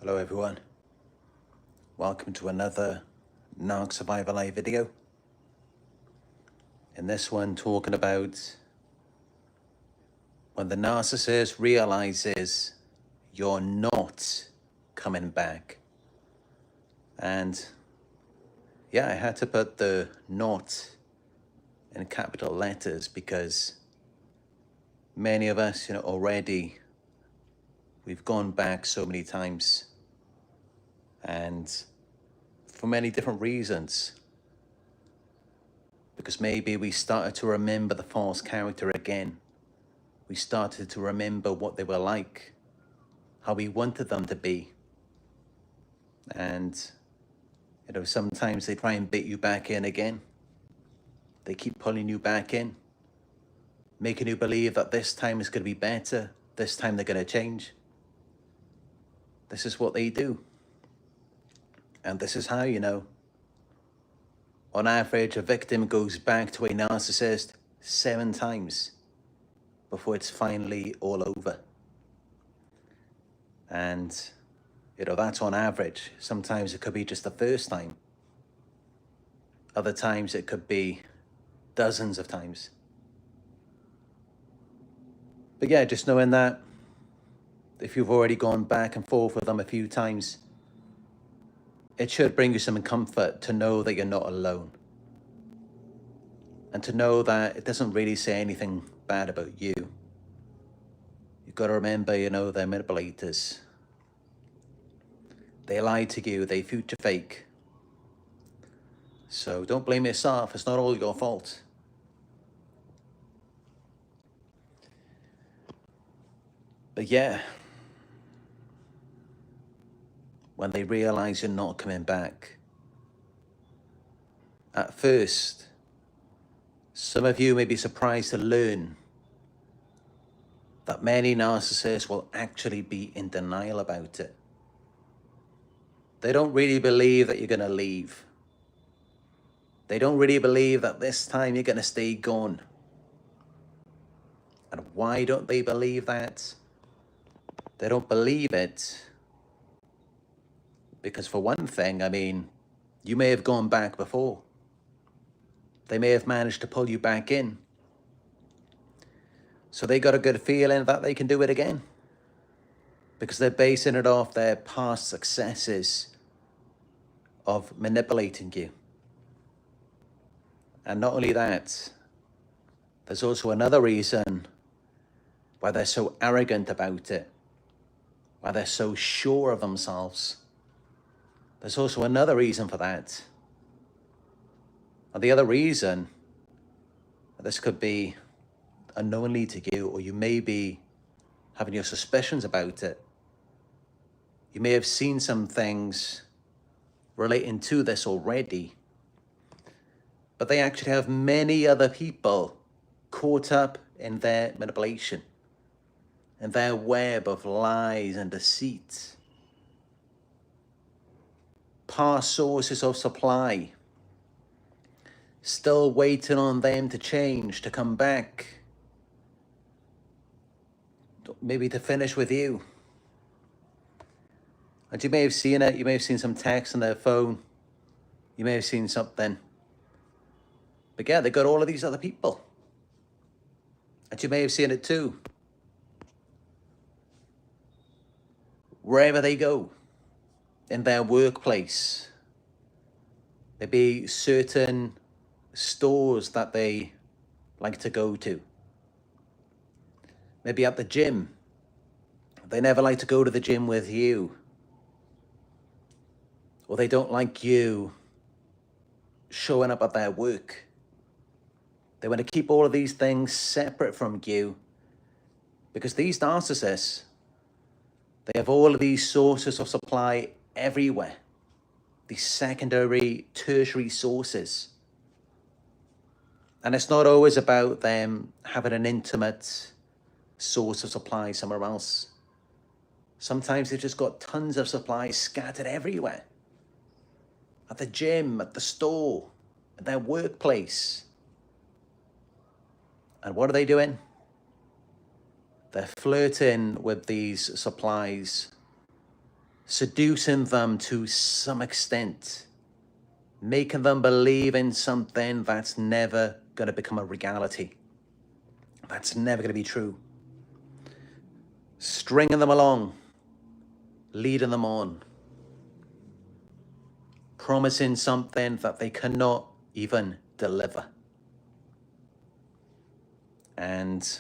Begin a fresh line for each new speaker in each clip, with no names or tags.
Hello everyone, welcome to another Narc Survivor live video. In this one, talking about when the narcissist realizes you're not coming back. And yeah, I had to put the "not" in capital letters because many of us, already we've gone back so many times, and for many different reasons. Because maybe we started to remember the false character again. We started to remember what they were like, how we wanted them to be. And, sometimes they try and bait you back in again. They keep pulling you back in, making you believe that this time is going to be better. This time they're going to change. This is what they do. And this is how, on average, a victim goes back to a narcissist 7 times before it's finally all over. And, that's on average. Sometimes it could be just the first time. Other times it could be dozens of times. But yeah, just knowing that if you've already gone back and forth with them a few times, it should bring you some comfort to know that you're not alone. And to know that it doesn't really say anything bad about you. You've got to remember, they're manipulators. They lie to you, they future fake. So don't blame yourself, it's not all your fault. But yeah, when they realize you're not coming back, at first, some of you may be surprised to learn that many narcissists will actually be in denial about it. They don't really believe that you're going to leave. They don't really believe that this time you're going to stay gone. And why don't they believe that? They don't believe it because, for one thing, you may have gone back before. They may have managed to pull you back in. So they got a good feeling that they can do it again, because they're basing it off their past successes of manipulating you. And not only that, there's also another reason why they're so arrogant about it, why they're so sure of themselves. There's also another reason for that. And the other reason, this could be unknowingly to you, or you may be having your suspicions about it. You may have seen some things relating to this already, but they actually have many other people caught up in their manipulation, in their web of lies and deceit. Past sources of supply, still waiting on them to change, to come back, maybe to finish with you. And you may have seen it, you may have seen some text on their phone, you may have seen something. But yeah, they got all of these other people. And you may have seen it too. Wherever they go, in their workplace, maybe certain stores that they like to go to. Maybe at the gym. They never like to go to the gym with you. Or they don't like you showing up at their work. They want to keep all of these things separate from you, because these narcissists, they have all of these sources of supply everywhere. These secondary, tertiary sources. And it's not always about them having an intimate source of supply somewhere else. Sometimes they've just got tons of supplies scattered everywhere. At the gym, at the store, at their workplace. And what are they doing? They're flirting with these supplies seducing them to some extent, making them believe in something that's never going to become a reality, that's never going to be true, stringing them along, leading them on, promising something that they cannot even deliver. And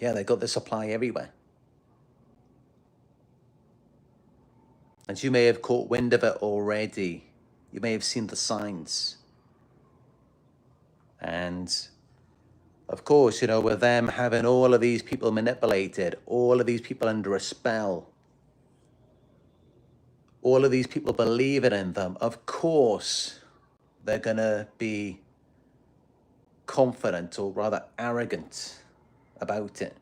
yeah, they got the supply everywhere. And you may have caught wind of it already. You may have seen the signs. And of course, you know, with them having all of these people manipulated, all of these people under a spell, all of these people believing in them, of course, they're going to be confident, or rather arrogant, about it.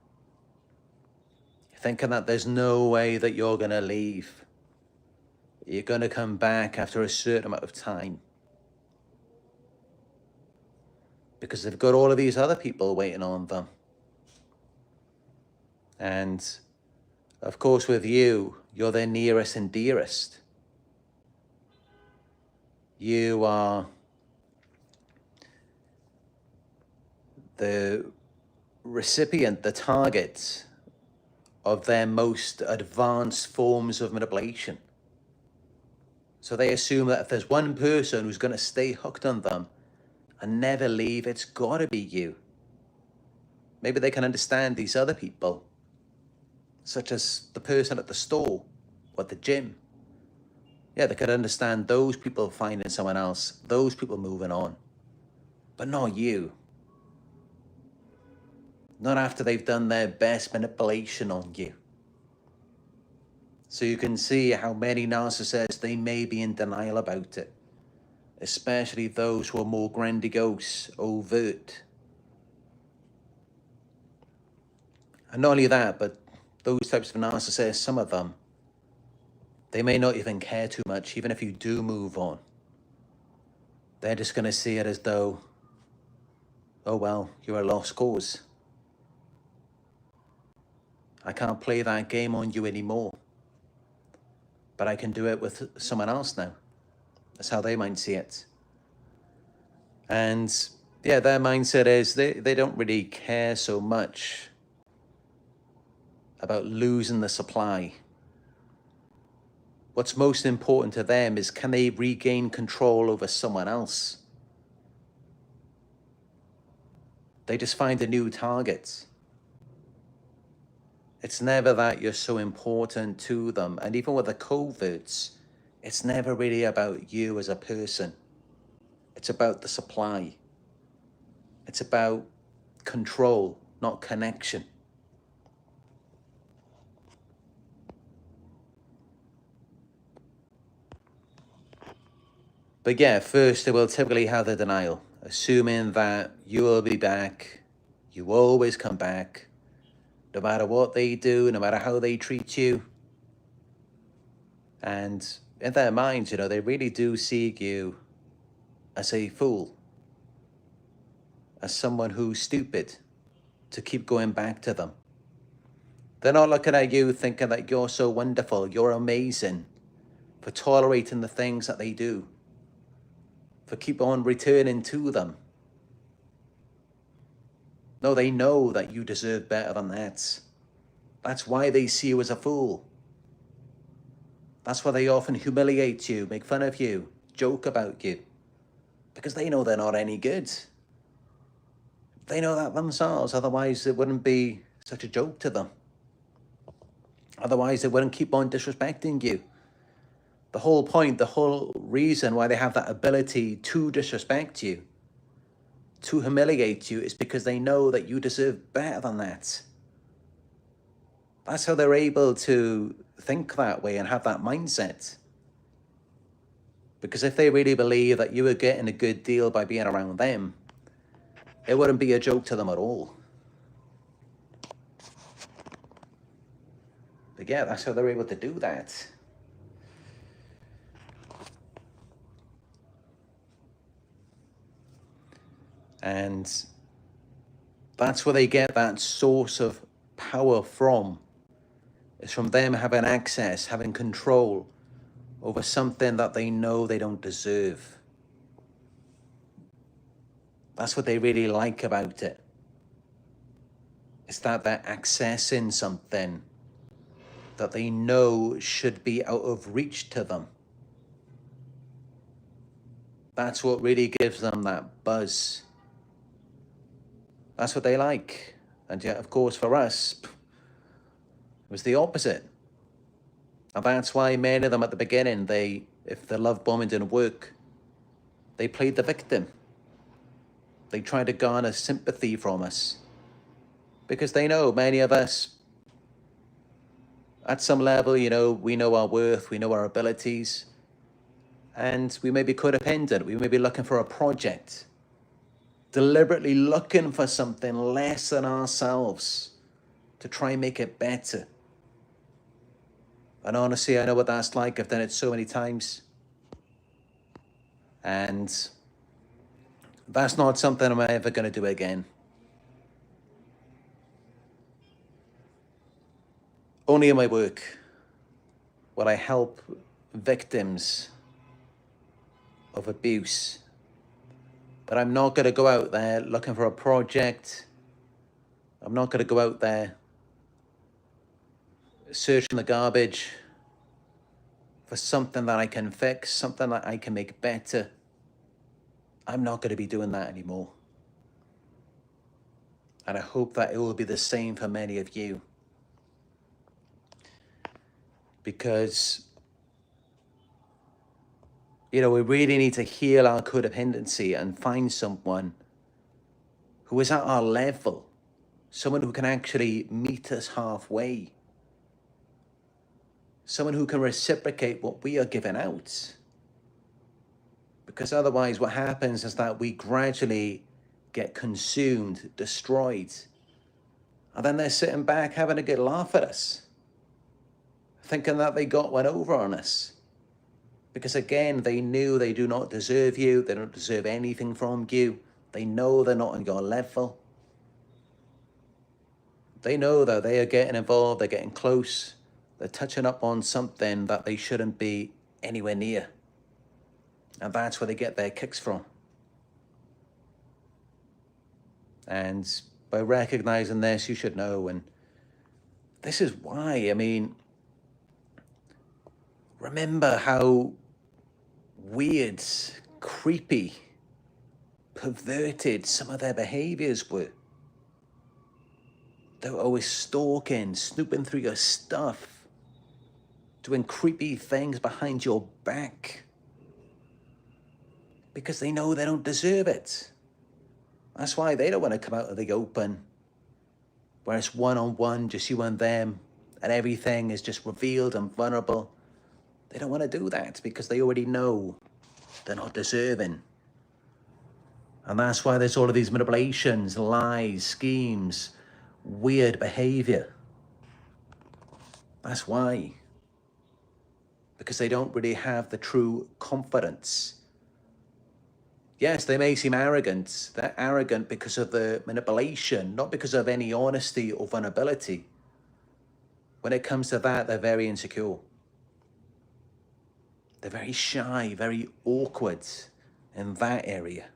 Thinking that there's no way that you're going to leave. You're going to come back after a certain amount of time. Because they've got all of these other people waiting on them. And of course, with you, you're their nearest and dearest. You are the recipient, the target of their most advanced forms of manipulation. So they assume that if there's one person who's going to stay hooked on them and never leave, it's got to be you. Maybe they can understand these other people, such as the person at the store or at the gym. Yeah, they could understand those people finding someone else, those people moving on, but not you. Not after they've done their best manipulation on you. So you can see how many narcissists, they may be in denial about it, especially those who are more grandiose, overt. And not only that, but those types of narcissists, some of them, they may not even care too much, even if you do move on. They're just going to see it as though, oh well, you're a lost cause. I can't play that game on you anymore. But I can do it with someone else now. That's how they might see it. And yeah, their mindset is they don't really care so much about losing the supply. What's most important to them is, can they regain control over someone else? They just find a new target. It's never that you're so important to them. And even with the coverts, it's never really about you as a person. It's about the supply. It's about control, not connection. But yeah, first they will typically have the denial, assuming that you will be back, you always come back, no matter what they do, no matter how they treat you. And in their minds, you know, they really do see you as a fool, as someone who's stupid to keep going back to them. They're not looking at you thinking that you're so wonderful, you're amazing for tolerating the things that they do, for keep on returning to them. No, they know that you deserve better than that. That's why they see you as a fool. That's why they often humiliate you, make fun of you, joke about you, because they know they're not any good. They know that themselves, otherwise it wouldn't be such a joke to them. Otherwise they wouldn't keep on disrespecting you. The whole point, the whole reason why they have that ability to disrespect you, to humiliate you, is because they know that you deserve better than that. That's how they're able to think that way and have that mindset. Because if they really believe that you were getting a good deal by being around them, it wouldn't be a joke to them at all. But yeah, that's how they're able to do that. And that's where they get that source of power from, It's from them having access, having control over something that they know they don't deserve. That's what they really like about it. It's that they're accessing something that they know should be out of reach to them. That's what really gives them that buzz. That's what they like. And yet, of course, for us, it was the opposite. And that's why many of them at the beginning, if the love bombing didn't work, they played the victim. They tried to garner sympathy from us. Because they know many of us, at some level, we know our worth, we know our abilities, and we may be codependent. We may be looking for a project, deliberately looking for something less than ourselves to try and make it better. And honestly, I know what that's like. I've done it so many times. And that's not something I'm ever going to do again. Only in my work will I help victims of abuse. But I'm not going to go out there looking for a project. I'm not going to go out there searching the garbage for something that I can fix, something that I can make better. I'm not going to be doing that anymore. And I hope that it will be the same for many of you. Because, we really need to heal our codependency and find someone who is at our level, someone who can actually meet us halfway, someone who can reciprocate what we are giving out. Because otherwise what happens is that we gradually get consumed, destroyed, and then they're sitting back having a good laugh at us, thinking that they got one over on us. Because again, they knew they do not deserve you, they don't deserve anything from you, they know they're not on your level. They know that they are getting involved, they're getting close, they're touching up on something that they shouldn't be anywhere near. And that's where they get their kicks from. And by recognizing this, you should know. And this is why, remember how weird, creepy, perverted some of their behaviors were. They were always stalking, snooping through your stuff, doing creepy things behind your back. Because they know they don't deserve it. That's why they don't want to come out of the open, where it's one-on-one, just you and them, and everything is just revealed and vulnerable. They don't want to do that because they already know they're not deserving. And that's why there's all of these manipulations, lies, schemes, weird behavior. That's why. Because they don't really have the true confidence. Yes, they may seem arrogant. They're arrogant because of the manipulation, not because of any honesty or vulnerability. When it comes to that, they're very insecure. They're very shy, very awkward in that area.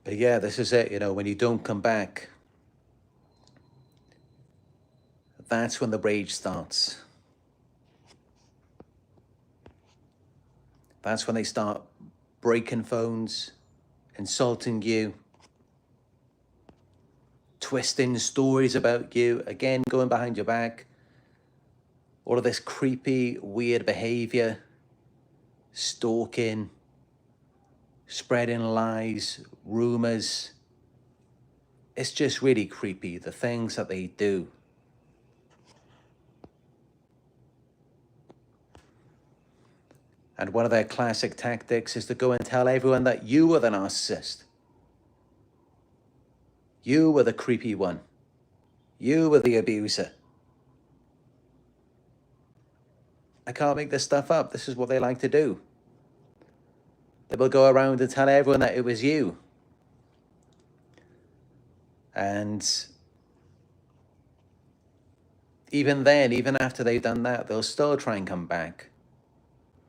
But yeah, this is it, when you don't come back, that's when the rage starts. That's when they start breaking phones, insulting you, twisting stories about you, again, going behind your back. All of this creepy, weird behavior, stalking, spreading lies, rumors. It's just really creepy, the things that they do. And one of their classic tactics is to go and tell everyone that you are the narcissist. You were the creepy one. You were the abuser. I can't make this stuff up. This is what they like to do. They will go around and tell everyone that it was you. And even then, even after they've done that, they'll still try and come back.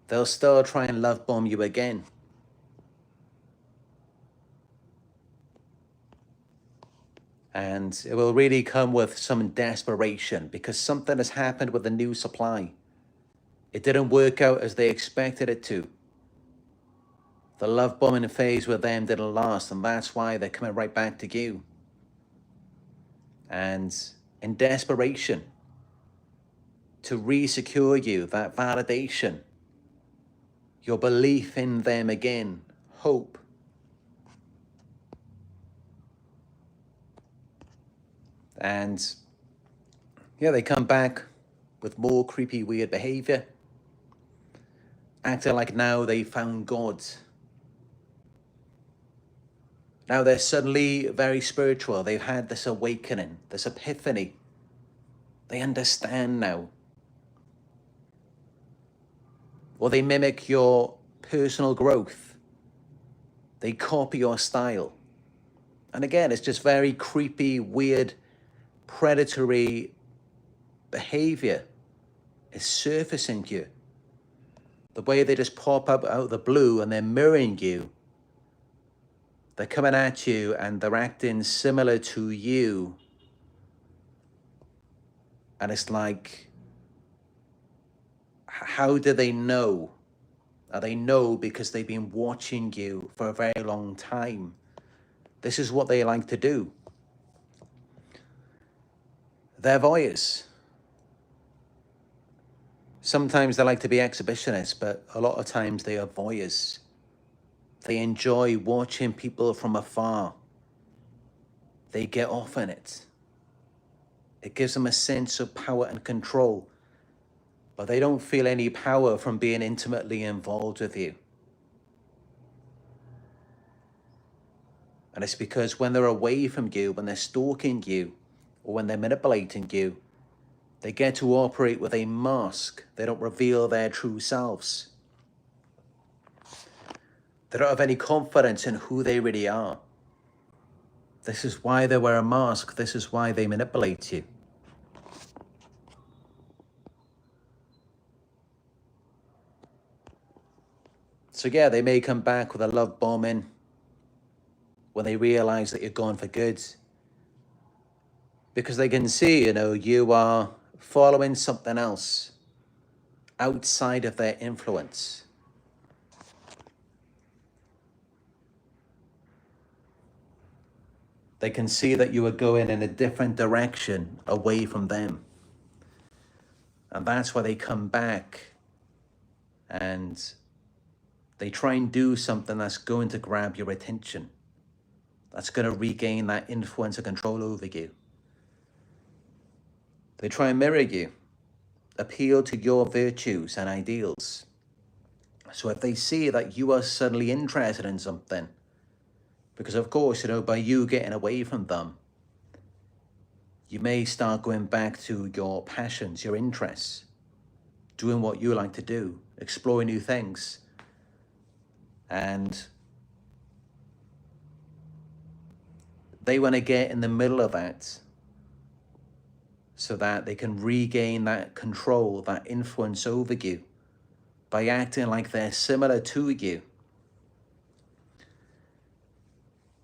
They'll still try and love bomb you again. And it will really come with some desperation because something has happened with the new supply. It didn't work out as they expected it to. The love bombing phase with them didn't last, and that's why they're coming right back to you. And in desperation, to re-secure you, that validation, your belief in them again, hope. And yeah, they come back with more creepy, weird behavior, acting like now they found God. Now they're suddenly very spiritual. They've had this awakening, this epiphany. They understand now. Or they mimic your personal growth. They copy your style. And again, it's just very creepy, weird, predatory behavior is surfacing you. The way they just pop up out of the blue and they're mirroring you. They're coming at you and they're acting similar to you. And it's like, how do they know? They know because they've been watching you for a very long time. This is what they like to do. They're voyeurs. Sometimes they like to be exhibitionists, but a lot of times they are voyeurs. They enjoy watching people from afar. They get off on it. It gives them a sense of power and control, but they don't feel any power from being intimately involved with you. And it's because when they're away from you, when they're stalking you, or when they're manipulating you, they get to operate with a mask. They don't reveal their true selves. They don't have any confidence in who they really are. This is why they wear a mask. This is why they manipulate you. So yeah, they may come back with a love bombing when they realize that you're gone for good. Because they can see, you are following something else outside of their influence. They can see that you are going in a different direction away from them. And that's why they come back and they try and do something that's going to grab your attention. That's going to regain that influence and control over you. They try and mirror you, appeal to your virtues and ideals. So if they see that you are suddenly interested in something, because of course, by you getting away from them, you may start going back to your passions, your interests, doing what you like to do, exploring new things. And they want to get in the middle of that so that they can regain that control, that influence over you by acting like they're similar to you.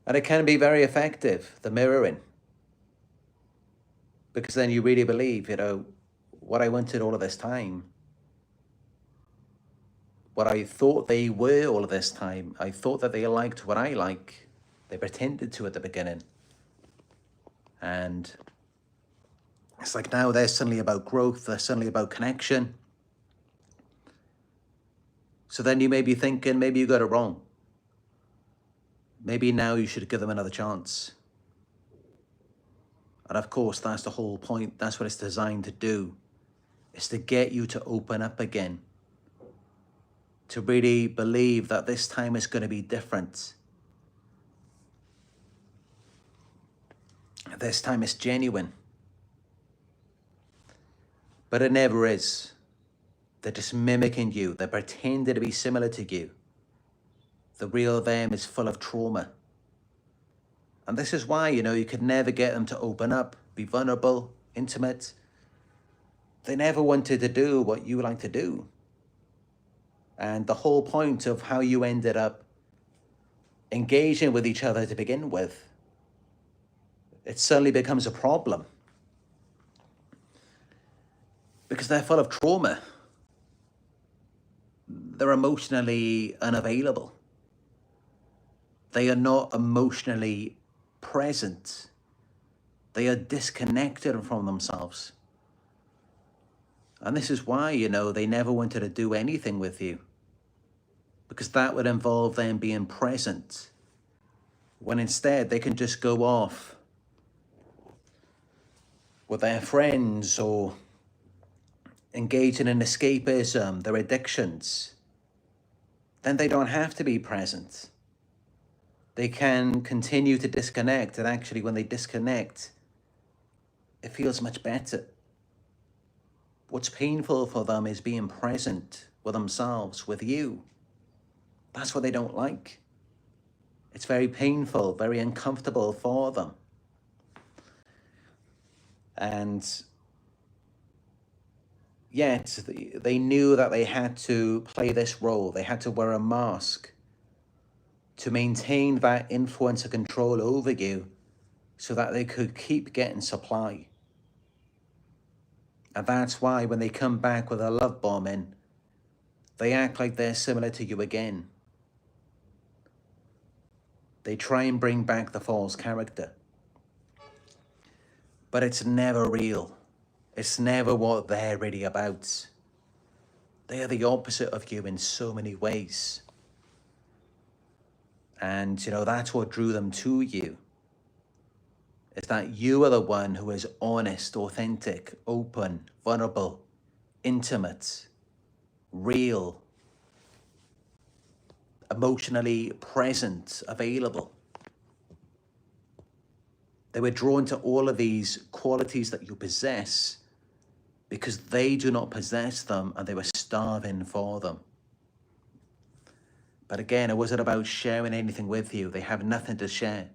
And it can be very effective, the mirroring. Because then you really believe, what I wanted all of this time, what I thought they were all of this time, I thought that they liked what I like. They pretended to at the beginning. And it's like now they're suddenly about growth, they're suddenly about connection. So then you may be thinking, maybe you got it wrong. Maybe now you should give them another chance. And of course, that's the whole point. That's what it's designed to do. It's to get you to open up again. To really believe that this time is going to be different. This time it's genuine. But it never is. They're just mimicking you. They're pretending to be similar to you. The real them is full of trauma. And this is why, you could never get them to open up, be vulnerable, intimate. They never wanted to do what you like to do. And the whole point of how you ended up engaging with each other to begin with, it suddenly becomes a problem. Because they're full of trauma. They're emotionally unavailable. They are not emotionally present. They are disconnected from themselves. And this is why, they never wanted to do anything with you. Because that would involve them being present. When instead they can just go off with their friends or engaging in escapism, their addictions. Then they don't have to be present. They can continue to disconnect. And actually, when they disconnect, it feels much better. What's painful for them is being present with themselves, with you. That's what they don't like. It's very painful, very uncomfortable for them. And yet, they knew that they had to play this role. They had to wear a mask to maintain that influence and control over you so that they could keep getting supply. And that's why when they come back with a love bombing, they act like they're similar to you again. They try and bring back the false character. But it's never real. It's never what they're really about. They are the opposite of you in so many ways. And, that's what drew them to you. Is that you are the one who is honest, authentic, open, vulnerable, intimate, real, emotionally present, available. They were drawn to all of these qualities that you possess because they do not possess them and they were starving for them. But again, it wasn't about sharing anything with you. They have nothing to share.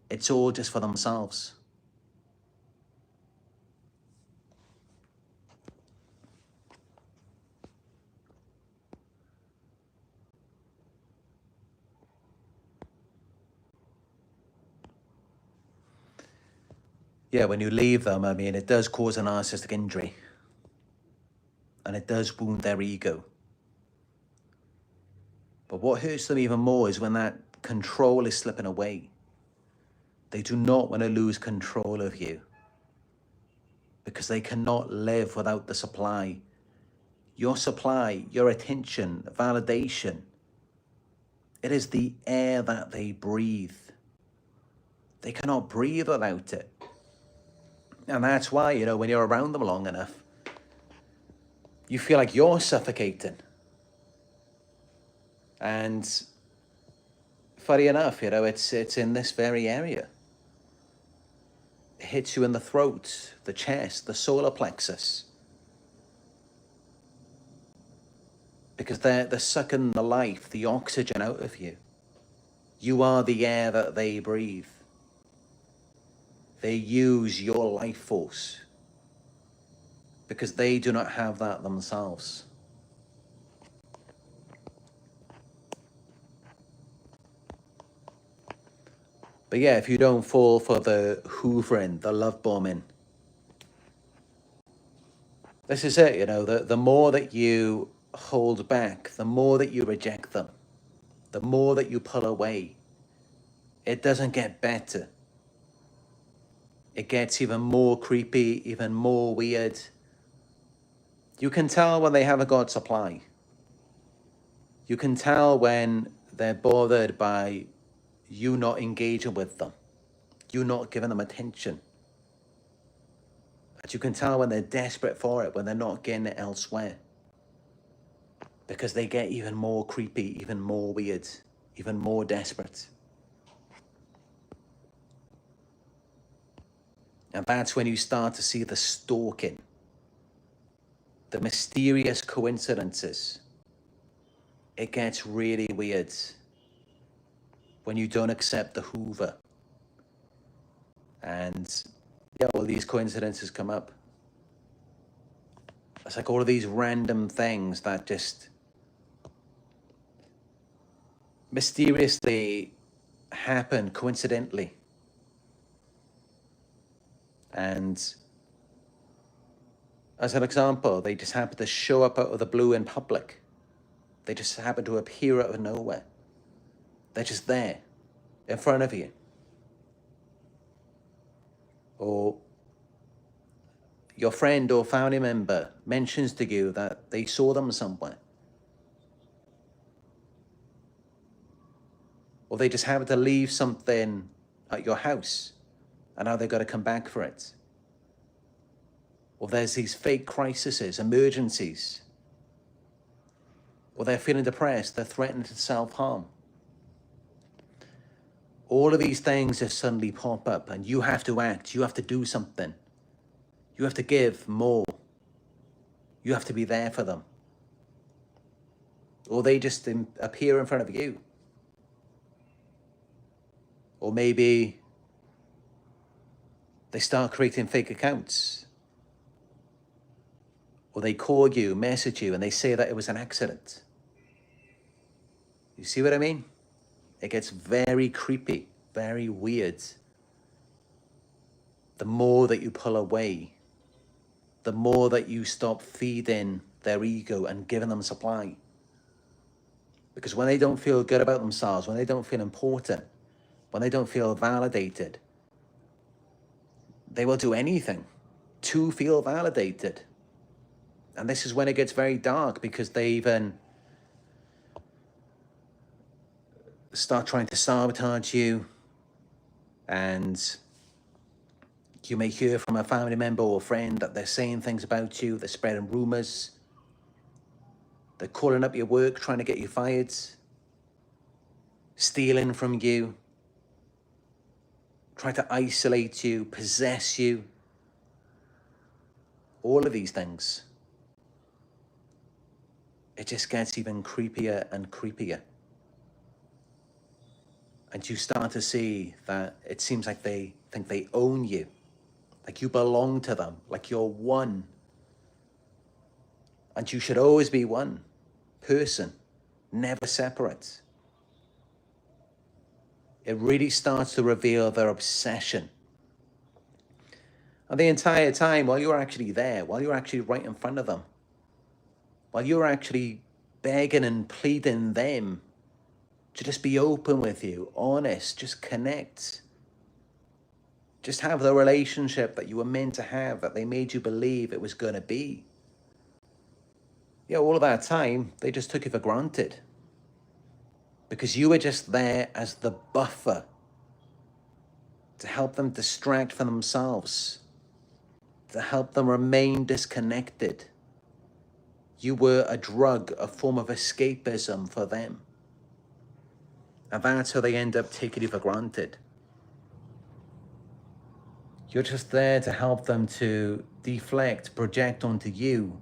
It's all just for themselves. Yeah, when you leave them, it does cause a narcissistic injury. And it does wound their ego. But what hurts them even more is when that control is slipping away. They do not want to lose control of you because they cannot live without the supply. Your supply, your attention, validation. It is the air that they breathe. They cannot breathe without it. And that's why, when you're around them long enough, you feel like you're suffocating. And funny enough, it's in this very area. It hits you in the throat, the chest, the solar plexus. Because they're sucking the life, the oxygen out of you. You are the air that they breathe. They use your life force because they do not have that themselves. But yeah, if you don't fall for the hoovering, the love bombing, this is it, the more that you hold back, the more that you reject them, the more that you pull away, it doesn't get better. It gets even more creepy, even more weird. You can tell when they haven't got supply. You can tell when they're bothered by you not engaging with them, you not giving them attention. But you can tell when they're desperate for it, when they're not getting it elsewhere. Because they get even more creepy, even more weird, even more desperate. And that's when you start to see the stalking, the mysterious coincidences. it gets really weird when you don't accept the Hoover. And yeah, all these coincidences come up. It's like all of these random things that just mysteriously happen coincidentally. And as an example, they just happen to show up out of the blue in public. They just happen to appear out of nowhere. They're just there in front of you. Or your friend or family member mentions to you that they saw them somewhere. Or they just happen to leave something at your house and now they've got to come back for it. Or there's these fake crises, emergencies. Or they're feeling depressed, they're threatening to self-harm. All of these things just suddenly pop up and you have to act, you have to do something. You have to give more. You have to be there for them. Or they just appear in front of you. Or maybe they start creating fake accounts. Or they call you, message you, and they say that it was an accident. You see what I mean? It gets very creepy, very weird. The more that you pull away, the more that you stop feeding their ego and giving them supply. Because when they don't feel good about themselves, when they don't feel important, when they don't feel validated, they will do anything to feel validated. And this is when it gets very dark, because they even start trying to sabotage you, and you may hear from a family member or friend that they're saying things about you, they're spreading rumors, they're calling up your work, trying to get you fired, stealing from you, trying to isolate you, possess you, all of these things. It just gets even creepier and creepier. And you start to see that it seems like they think they own you, like you belong to them, like you're one. And you should always be one person, never separate. It really starts to reveal their obsession. And the entire time, while you're actually there, while you're actually right in front of them, while you're actually begging and pleading them to just be open with you, honest, just connect. Just have the relationship that you were meant to have, that they made you believe it was going to be. Yeah, all of that time, they just took you for granted. Because you were just there as the buffer to help them distract from themselves, to help them remain disconnected. You were a drug, a form of escapism for them. And that's how they end up taking you for granted. You're just there to help them to deflect, project onto you,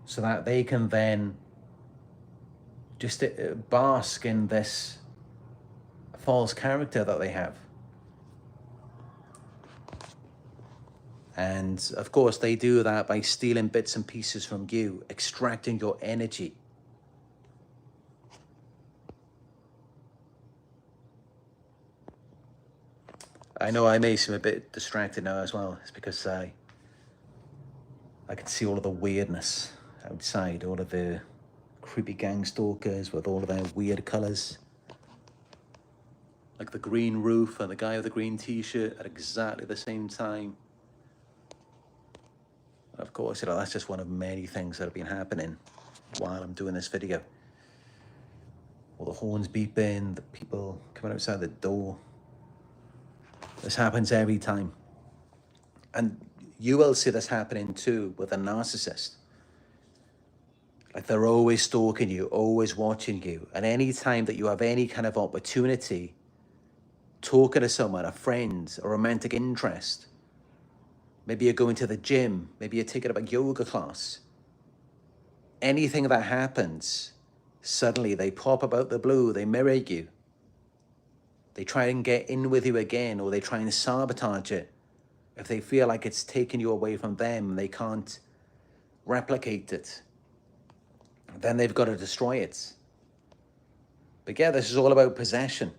so that they can then just bask in this false character that they have. And of course, they do that by stealing bits and pieces from you, extracting your energy. I know I may seem a bit distracted now as well. It's because I can see all of the weirdness outside, all of the creepy gang stalkers with all of their weird colors. Like the green roof and the guy with the green t-shirt at exactly the same time. And of course, that's just one of many things that have been happening while I'm doing this video. All the horns beeping, the people coming outside the door. This happens every time. And you will see this happening too with a narcissist. Like they're always stalking you, always watching you. And any time that you have any kind of opportunity, talking to someone, a friend, a romantic interest, maybe you're going to the gym, maybe you're taking up a yoga class, anything that happens Suddenly they pop up out the blue, they mirror you. They try and get in with you again, or they try and sabotage it. If they feel like it's taking you away from them, they can't replicate it, then they've got to destroy it. But yeah, this is all about possession.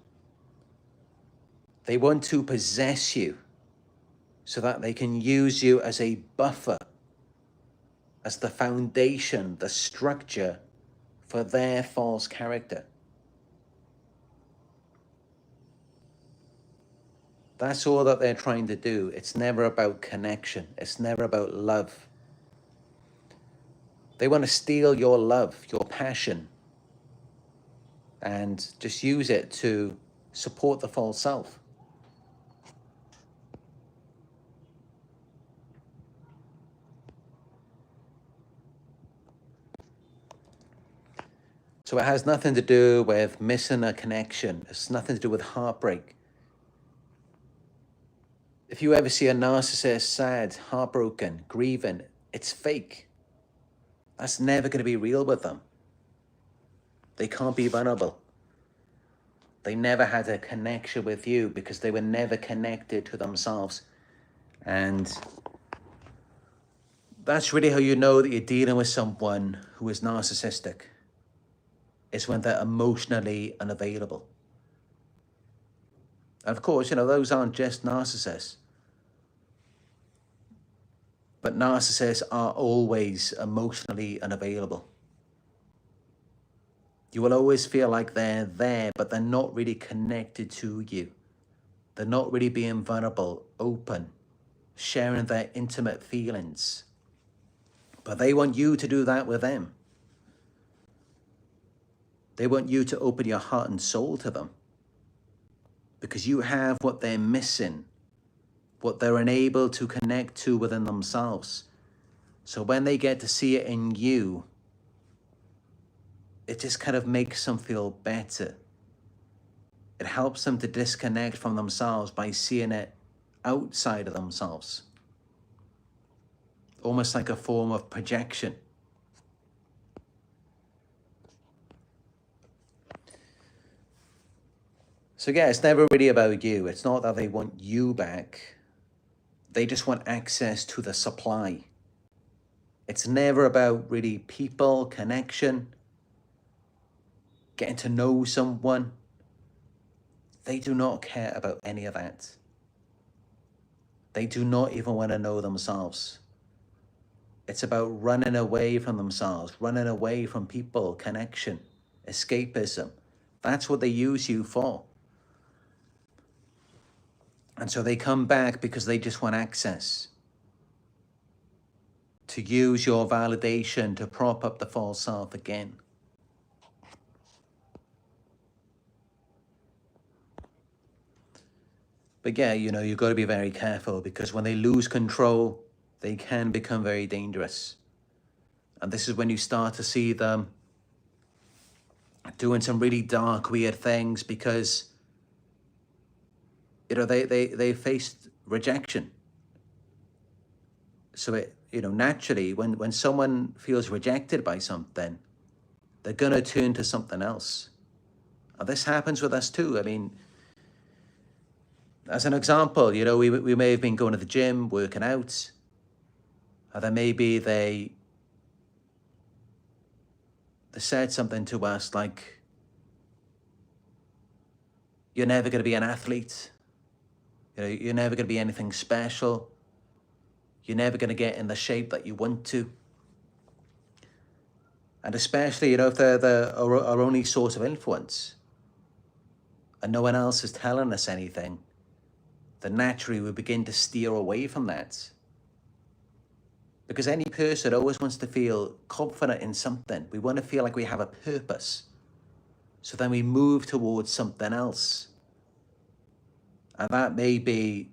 They want to possess you so that they can use you as a buffer, as the foundation, the structure for their false character. That's all that they're trying to do. It's never about connection. It's never about love. They want to steal your love, your passion, and just use it to support the false self. So it has nothing to do with missing a connection. It's nothing to do with heartbreak. If you ever see a narcissist sad, heartbroken, grieving, it's fake. That's never going to be real with them. They can't be vulnerable. They never had a connection with you because they were never connected to themselves. And that's really how you know that you're dealing with someone who is narcissistic. It's when they're emotionally unavailable. And of course, those aren't just narcissists. But narcissists are always emotionally unavailable. You will always feel like they're there, but they're not really connected to you. They're not really being vulnerable, open, sharing their intimate feelings. But they want you to do that with them. They want you to open your heart and soul to them. Because you have what they're missing, what they're unable to connect to within themselves. So when they get to see it in you, it just kind of makes them feel better. It helps them to disconnect from themselves by seeing it outside of themselves. Almost like a form of projection. So yeah, it's never really about you. It's not that they want you back. They just want access to the supply. It's never about really people, connection, getting to know someone. They do not care about any of that. They do not even want to know themselves. It's about running away from themselves, running away from people, connection, escapism. That's what they use you for. And so they come back because they just want access. To use your validation to prop up the false self again. But yeah, you've got to be very careful because when they lose control, they can become very dangerous. And this is when you start to see them doing some really dark, weird things because they faced rejection. So naturally, when someone feels rejected by something, they're gonna turn to something else. And this happens with us too. I mean, as an example, we may have been going to the gym, working out, and then maybe they said something to us like, "You're never gonna be an athlete. You're never going to be anything special. You're never going to get in the shape that you want to." And especially, if they're our only source of influence and no one else is telling us anything, then naturally we begin to steer away from that. Because any person always wants to feel confident in something. We want to feel like we have a purpose. So then we move towards something else. And that may be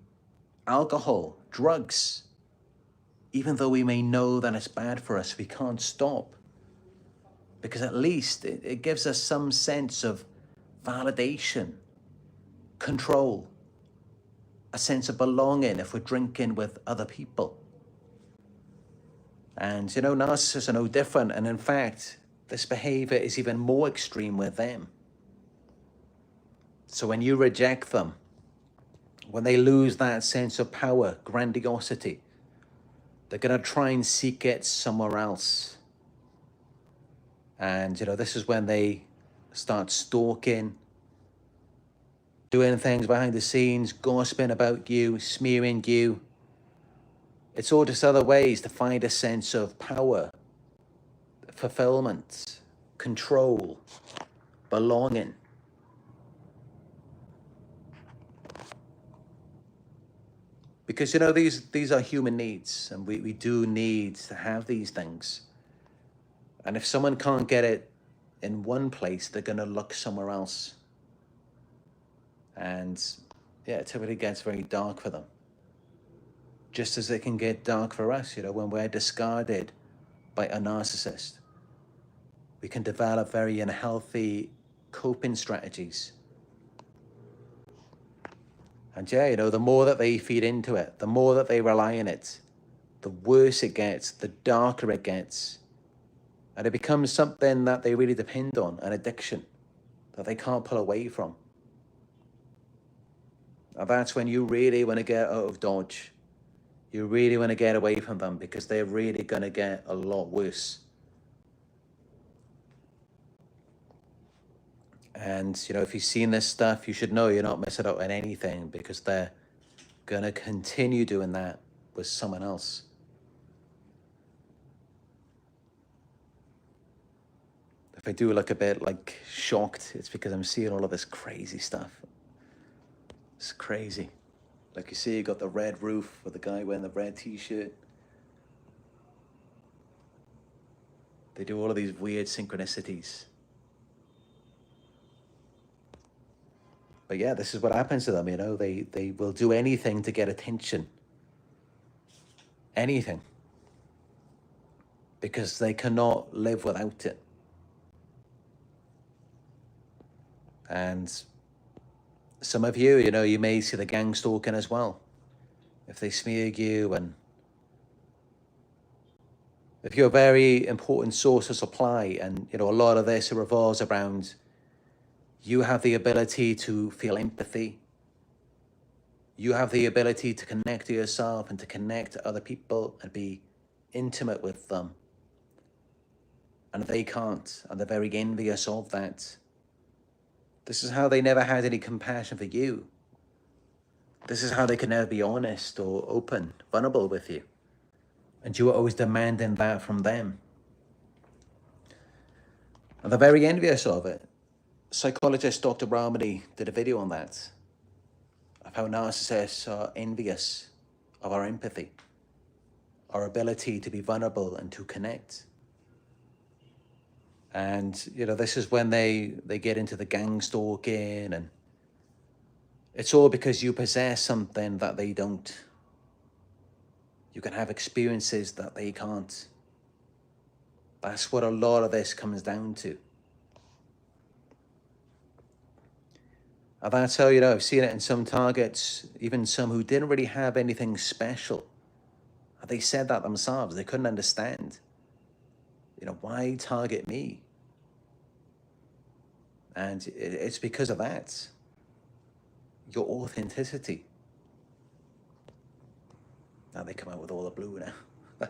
alcohol, drugs. Even though we may know that it's bad for us, we can't stop. Because at least it gives us some sense of validation, control, a sense of belonging if we're drinking with other people. And narcissists are no different. And in fact, this behavior is even more extreme with them. So when you reject them, when they lose that sense of power, grandiosity, they're going to try and seek it somewhere else. And, this is when they start stalking, doing things behind the scenes, gossiping about you, smearing you. It's all just other ways to find a sense of power, fulfillment, control, belonging. Because, these are human needs, and we do need to have these things. And if someone can't get it in one place, they're going to look somewhere else. And yeah, it typically gets very dark for them. Just as it can get dark for us, when we're discarded by a narcissist. We can develop very unhealthy coping strategies. And yeah, the more that they feed into it, the more that they rely on it, the worse it gets, the darker it gets. And it becomes something that they really depend on, an addiction that they can't pull away from. And that's when you really want to get out of Dodge. You really want to get away from them, because they're really going to get a lot worse. And, if you've seen this stuff, you should know you're not missing out on anything, because they're going to continue doing that with someone else. If I do look a bit shocked, it's because I'm seeing all of this crazy stuff. It's crazy. Like you see, you got the red roof with the guy wearing the red t-shirt. They do all of these weird synchronicities. But yeah, this is what happens to them, They will do anything to get attention. Anything. Because they cannot live without it. And some of you, you may see the gang stalking as well. If they smear you, and if you're a very important source of supply, and, a lot of this revolves around you have the ability to feel empathy. You have the ability to connect to yourself and to connect to other people and be intimate with them. And they can't, and they're very envious of that. This is how they never had any compassion for you. This is how they could never be honest or open, vulnerable with you. And you were always demanding that from them. And they're very envious of it. Psychologist Dr. Ramani did a video on that, of how narcissists are envious of our empathy, our ability to be vulnerable and to connect. And, this is when they get into the gang stalking, and it's all because you possess something that they don't. You can have experiences that they can't. That's what a lot of this comes down to. And that's how, I've seen it in some targets, even some who didn't really have anything special. They said that themselves. They couldn't understand. Why target me? And it's because of that. Your authenticity. Now they come out with all the blue now.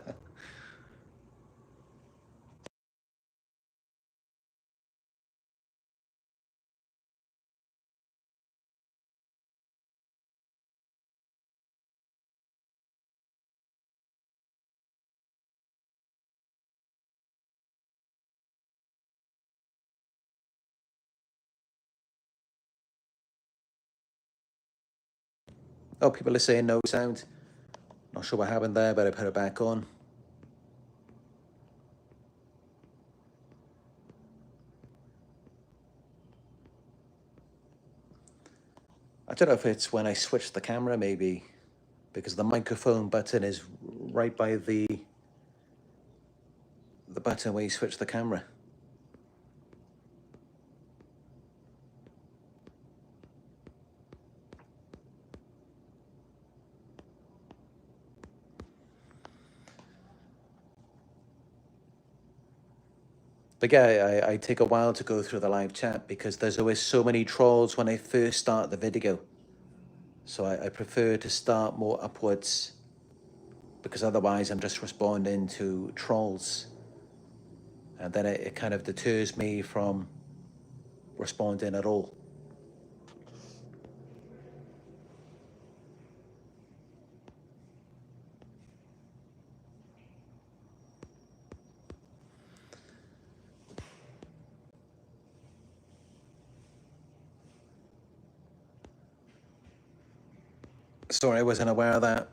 Oh, people are saying no sound. Not sure what happened there, but I put it back on. I don't know if it's when I switch the camera, maybe, because the microphone button is right by the button where you switch the camera. But yeah, I take a while to go through the live chat because there's always so many trolls when I first start the video. So I prefer to start more upwards, because otherwise I'm just responding to trolls. And then it kind of deters me from responding at all. Sorry, I wasn't aware of that.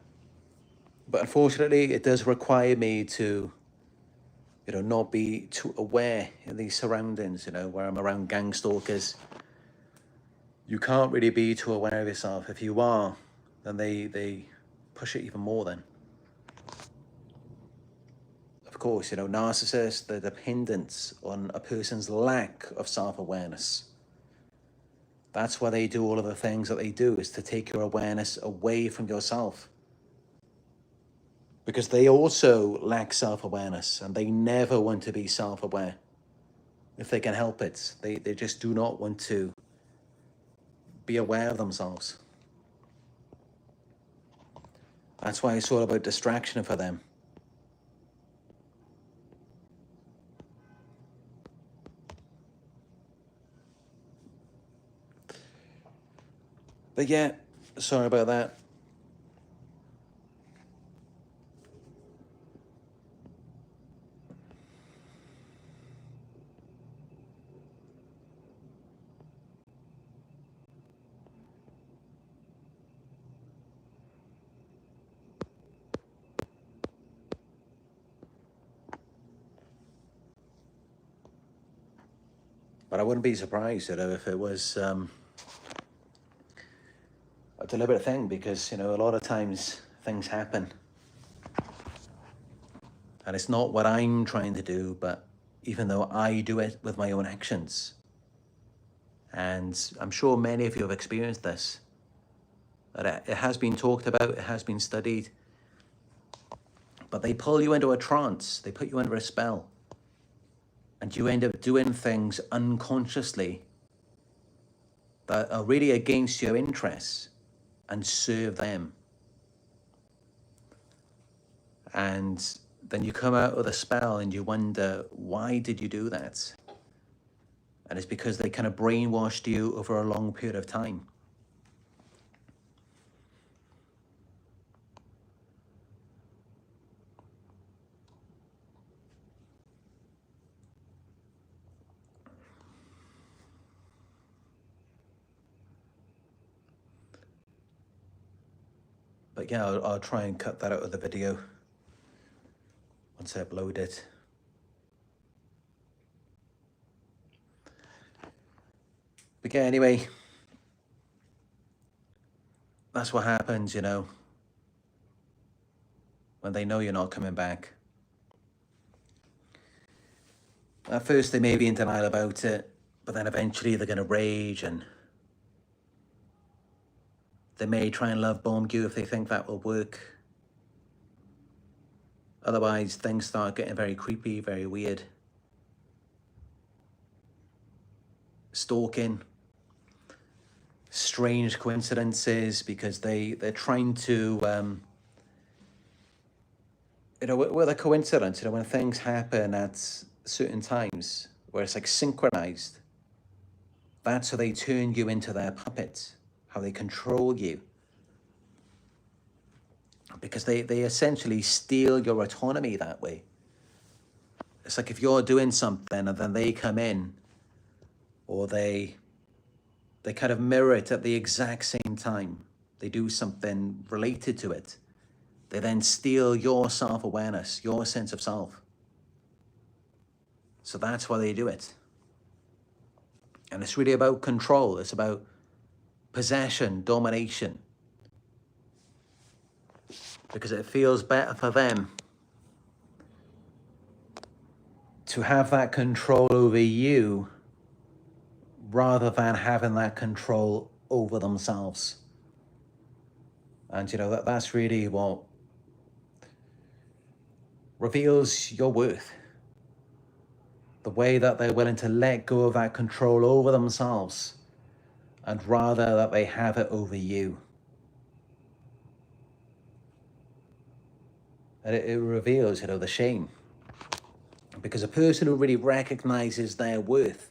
But unfortunately, it does require me to, not be too aware in these surroundings, where I'm around gang stalkers. You can't really be too aware of yourself. If you are, then they push it even more then. Of course, narcissists, they're dependent on a person's lack of self-awareness. That's why they do all of the things that they do, is to take your awareness away from yourself. Because they also lack self-awareness, and they never want to be self-aware. If they can help it, they just do not want to be aware of themselves. That's why it's all about distraction for them. But yeah, sorry about that. But I wouldn't be surprised, if it was a deliberate thing, because, a lot of times things happen. And it's not what I'm trying to do, but even though I do it with my own actions. And I'm sure many of you have experienced this. That it has been talked about, it has been studied. But they pull you into a trance, they put you under a spell. And you end up doing things unconsciously that are really against your interests and serve them. And then you come out of the spell and you wonder, why did you do that? And it's because they kind of brainwashed you over a long period of time. But yeah, I'll try and cut that out of the video once I upload it. But yeah, anyway, that's what happens, when they know you're not coming back. At first, they may be in denial about it, but then eventually they're going to rage, and they may try and love bomb you if they think that will work. Otherwise, things start getting very creepy, very weird. Stalking, strange coincidences, because they're trying to, with a coincidence, when things happen at certain times, where it's like synchronized, that's how they turn you into their puppet, how they control you. Because they essentially steal your autonomy that way. It's like if you're doing something and then they come in, or they kind of mirror it at the exact same time. They do something related to it. They then steal your self-awareness, your sense of self. So that's why they do it. And it's really about control. It's about possession, domination. Because it feels better for them to have that control over you rather than having that control over themselves. And that's really what reveals your worth. the way that they're willing to let go of that control over themselves and rather that they have it over you. And it reveals, the shame. Because a person who really recognizes their worth,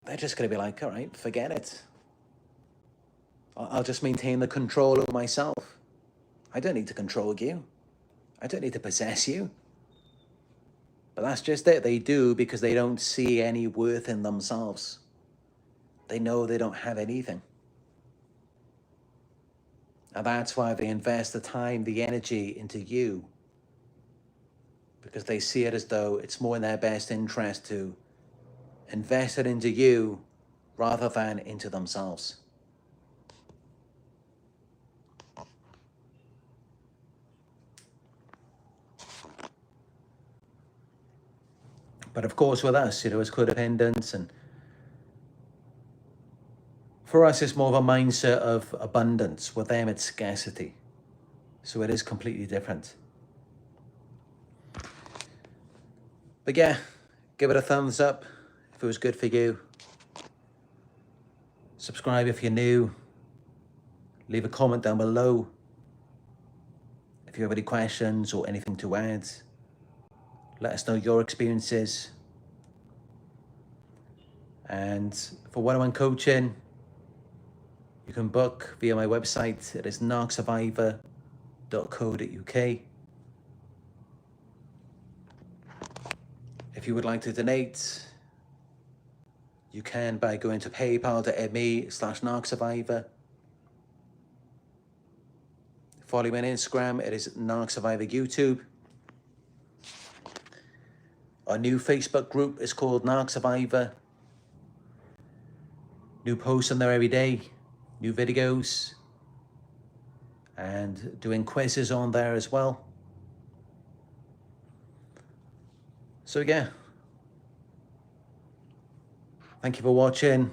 they're just going to be like, all right, forget it. I'll just maintain the control over myself. I don't need to control you. I don't need to possess you. But that's just it. They do because they don't see any worth in themselves. They know they don't have anything. And that's why they invest the time, the energy into you. Because they see it as though it's more in their best interest to invest it into you rather than into themselves. But of course with us, as codependents, and for us it's more of a mindset of abundance. With them it's scarcity. So it is completely different. But yeah, give it a thumbs up if it was good for you. Subscribe if you're new. Leave a comment down below if you have any questions or anything to add. Let us know your experiences. And for one-on-one coaching, you can book via my website. It is narcsurvivor.co.uk. If you would like to donate, you can by going to paypal.me/narcsurvivor. Follow me on Instagram. It is Narc Survivor YouTube. Our new Facebook group is called Narc Survivor. New posts on there every day, new videos, and doing quizzes on there as well. So yeah, thank you for watching.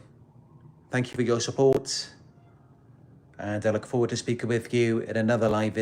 Thank you for your support. And I look forward to speaking with you in another live video.